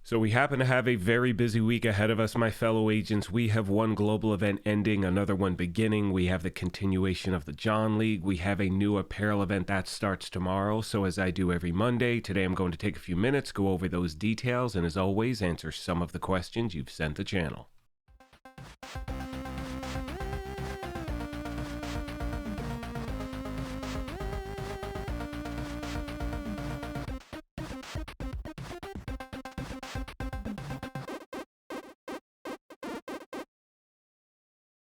So we happen to have a very busy week ahead of us, my fellow agents. We have one global event ending, another one beginning. We have the continuation of the John League. We have a new apparel event that starts tomorrow. So as I do every Monday, today I'm going to take a few minutes, go over those details, and as always, answer some of the questions you've sent the channel.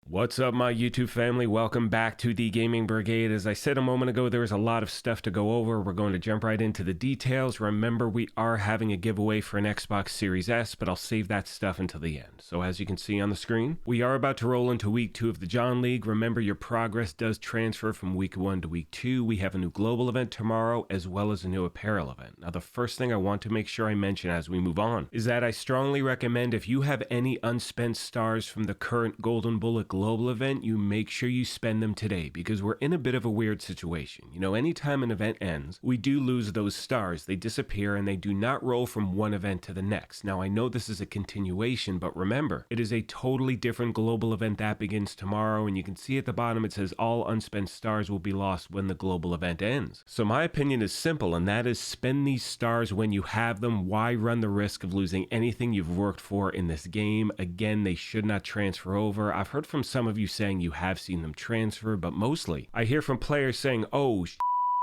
What's up, my YouTube family? Welcome back to the Gaming Brigade. As I said a moment ago, there is a lot of stuff to go over. We're going to jump right into the details. Remember, we are having a giveaway for an Xbox Series S, but I'll save that stuff until the end. So as you can see on the screen, we are about to roll into week 2 of the John League. Remember, your progress does transfer from week 1 to week 2. We have a new global event tomorrow, as well as a new apparel event. Now, the first thing I want to make sure I mention as we move on is that I strongly recommend if you have any unspent stars from the current Golden Bullet global event, you make sure you spend them today, because we're in a bit of a weird situation. You know, anytime an event ends, we do lose those stars. They disappear and they do not roll from one event to the next. Now, I know this is a continuation, but remember, it is a totally different global event that begins tomorrow, and you can see at the bottom it says all unspent stars will be lost when the global event ends. So my opinion is simple, and that is spend these stars when you have them. Why run the risk of losing anything you've worked for in this game? Again, they should not transfer over. I've heard from some of you saying you have seen them transfer, but mostly I hear from players saying, oh,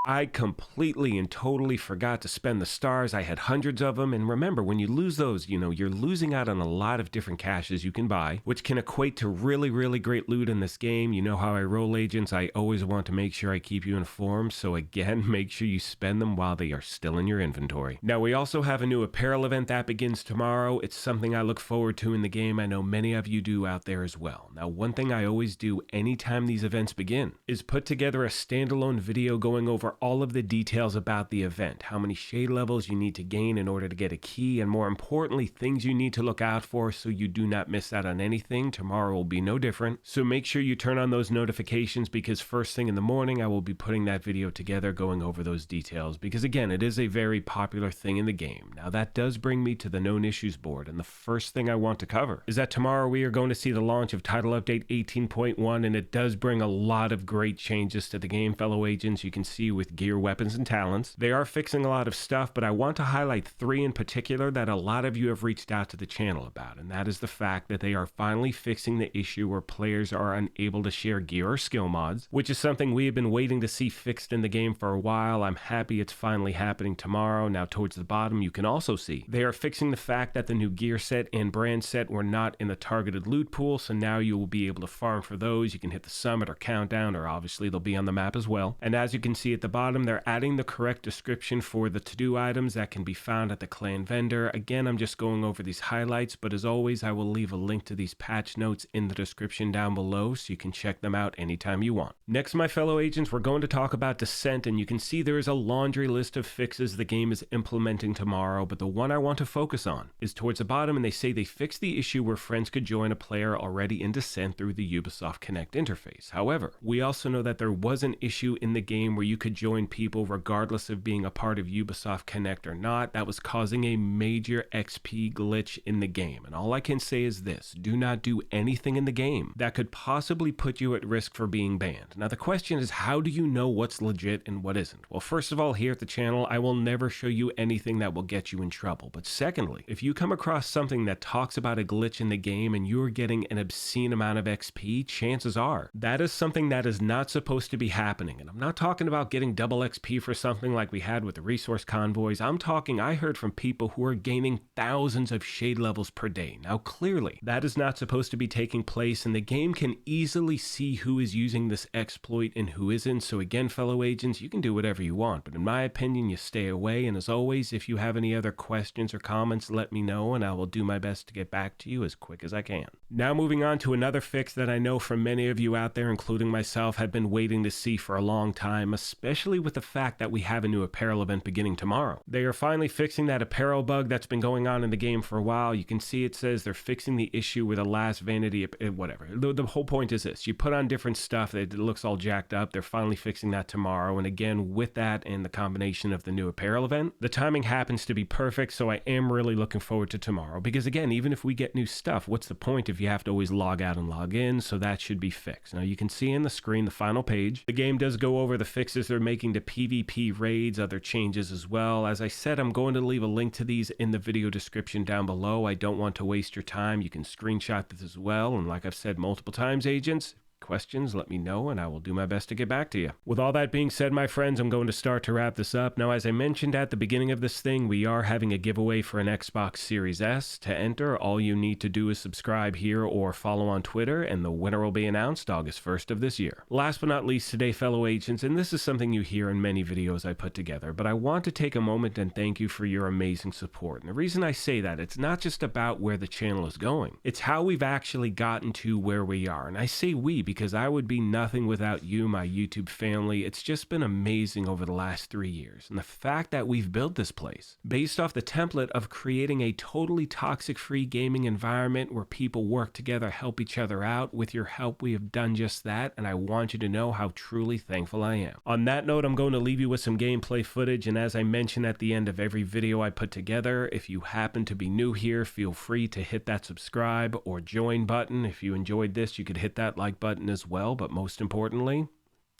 I completely and totally forgot to spend the stars. I had hundreds of them. And remember, when you lose those, you know, you're losing out on a lot of different caches you can buy, which can equate to really, really great loot in this game. You know how I roll, agents. I always want to make sure I keep you informed. So again, make sure you spend them while they are still in your inventory. Now, we also have a new apparel event that begins tomorrow. It's something I look forward to in the game. I know many of you do out there as well. Now, one thing I always do anytime these events begin is put together a standalone video going over all of the details about the event, how many shade levels you need to gain in order to get a key, and more importantly, things you need to look out for so you do not miss out on anything. Tomorrow will be no different. So make sure you turn on those notifications, because first thing in the morning, I will be putting that video together going over those details, because again, it is a very popular thing in the game. Now, that does bring me to the known issues board, and the first thing I want to cover is that tomorrow we are going to see the launch of Title Update 18.1, and it does bring a lot of great changes to the game, fellow agents. You can see with gear, weapons, and talents. They are fixing a lot of stuff, but I want to highlight 3 in particular that a lot of you have reached out to the channel about, and that is the fact that they are finally fixing the issue where players are unable to share gear or skill mods, which is something we have been waiting to see fixed in the game for a while. I'm happy it's finally happening tomorrow. Now, towards the bottom, you can also see they are fixing the fact that the new gear set and brand set were not in the targeted loot pool, so now you will be able to farm for those. You can hit the summit or countdown, or obviously they'll be on the map as well. And as you can see at the bottom, they're adding the correct description for the to-do items that can be found at the clan vendor. Again, I'm just going over these highlights, but as always, I will leave a link to these patch notes in the description down below so you can check them out anytime you want. Next, my fellow agents, we're going to talk about Descent, and you can see there is a laundry list of fixes the game is implementing tomorrow, but the one I want to focus on is towards the bottom, and they say they fixed the issue where friends could join a player already in Descent through the Ubisoft Connect interface. However, we also know that there was an issue in the game where you could join people regardless of being a part of Ubisoft Connect or not. That was causing a major XP glitch in the game. And all I can say is this: do not do anything in the game that could possibly put you at risk for being banned. Now, the question is, how do you know what's legit and what isn't? Well, first of all, here at the channel, I will never show you anything that will get you in trouble. But secondly, if you come across something that talks about a glitch in the game and you're getting an obscene amount of XP, chances are that is something that is not supposed to be happening. And I'm not talking about getting double XP for something like we had with the resource convoys. I heard from people who are gaining thousands of shade levels per day. Now, clearly, that is not supposed to be taking place, and the game can easily see who is using this exploit and who isn't. So again, fellow agents, you can do whatever you want, but in my opinion, you stay away. And as always, if you have any other questions or comments, let me know, and I will do my best to get back to you as quick as I can. Now, moving on to another fix that I know from many of you out there, including myself, have been waiting to see for a long time, especially especially with the fact that we have a new apparel event beginning tomorrow. They are finally fixing that apparel bug that's been going on in the game for a while. You can see it says they're fixing the issue with the last vanity, whatever. The whole point is this: you put on different stuff, it looks all jacked up. They're finally fixing that tomorrow. And again, with that and the combination of the new apparel event, the timing happens to be perfect. So I am really looking forward to tomorrow, because again, even if we get new stuff, what's the point if you have to always log out and log in? So that should be fixed. Now you can see in the screen the final page. The game does go over the fixes they're making to PvP raids, other changes as well. As I said, I'm going to leave a link to these in the video description down below. I don't want to waste your time. You can screenshot this as well. And like I've said multiple times, agents, questions, let me know and I will do my best to get back to you. With all that being said, my friends, I'm going to start to wrap this up. Now, as I mentioned at the beginning of this thing, we are having a giveaway for an Xbox Series S. To enter, all you need to do is subscribe here or follow on Twitter, and the winner will be announced August 1st of this year. Last but not least today, fellow agents, and this is something you hear in many videos I put together, but I want to take a moment and thank you for your amazing support. And the reason I say that, it's not just about where the channel is going, it's how we've actually gotten to where we are. And I say we because I would be nothing without you, my YouTube family. It's just been amazing over the last 3 years. And the fact that we've built this place based off the template of creating a totally toxic-free gaming environment where people work together, help each other out. With your help, we have done just that, and I want you to know how truly thankful I am. On that note, I'm going to leave you with some gameplay footage, and as I mention at the end of every video I put together, if you happen to be new here, feel free to hit that subscribe or join button. If you enjoyed this, you could hit that like button as well. But most importantly,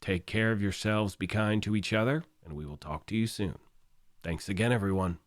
take care of yourselves, be kind to each other, and we will talk to you soon. Thanks again, everyone.